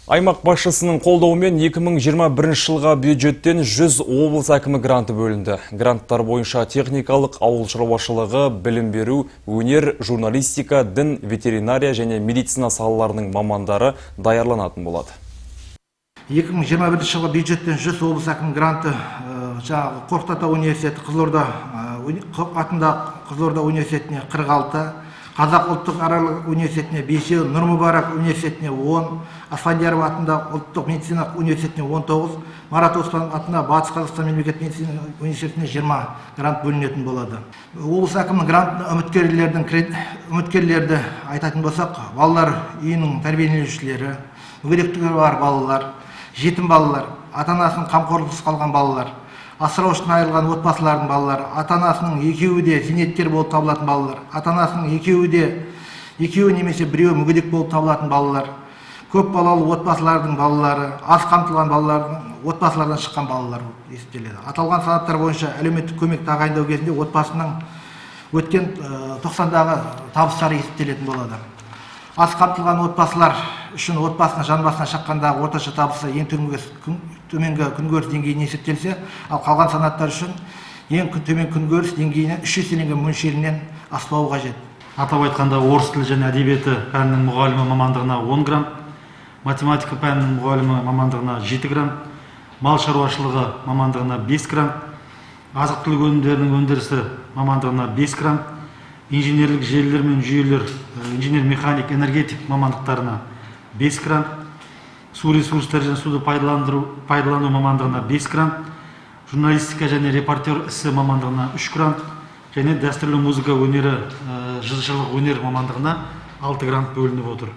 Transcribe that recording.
Аймақ басшысының қолдауымен 2021 жылға бюджеттен 100 облыс әкімі гранты бөлінді. Гранттар бойынша техникалық, ауыл шаруашылығы, білім беру, өнер, журналистика, дін, ветеринария және медицина салаларының мамандары даярланатын болады. 2021 жылға бюджеттен 100 облыс әкімі гранты Қорқыт ата университеті Қызылорда университетіне 46, Қазақ ұлттық аграрлық университетіне 5, Нұр Мүбарак университетіне 10, Асфендияров атындағы ұлттық медициналық университетіне 19, Марат Оспанов атындағы Батыс Қазақстан мемлекеттік медицина университетіне 20 грант бөлінетін болады. Облыс әкімінің грантына үміткерлерді айтатын болсақ, балалар үйінің тәрбиеленушілері, мүгедектігі бар балалар, жетім балалар, ата-анасының қамқорлығынсыз қалған балалар, асыраушысынан айырылған отбасылардың балалары, ата-анасының екеуі де зейнеткер болып табылатын балалар, ата-анасының екеуі немесе біреуі мүгедек болып табылатын балалар, көп балалы отбасылардың балалары, аз қамтылған балалардың отбасылардан шыққан балалар есептеледі. Аталған санаттар бойынша әлеуметтік көмек тағайындау кезінде отбасының өткен 90-дағы табыстары есептелетін болады. Аз қамтылған отбасылар үшін отбасына жан басына шаққандағы орташа табысы ең төменгі күнкөріс деңгейіне есептелсе, ал қалған санаттар үшін ең төмен күнкөріс деңгейінен 3 еселенген мөлшерінен аспауы қажет. Атап айтқанда, орыс тілі және әдебиеті пәнінің мұғалімі мамандығына 10 грант, математика пәнінің мұғалімі мамандығына 7 грант, мал шаруашылығы мамандығына 5 грант, азық-түлік өнімдерінің өндірісі мамандығына 5 грант, инженерлік желілер мен жүйелер, инженер-механик, энергетик мамандықтарына 5 грант, су ресурстары және суды пайдалану мамандығына 5 грант, журналистика және репортер ісі мамандығына 3 грант, және дәстүрлі музыка өнері, жыршылық өнер мамандығына 6 грант бөлініп отыр.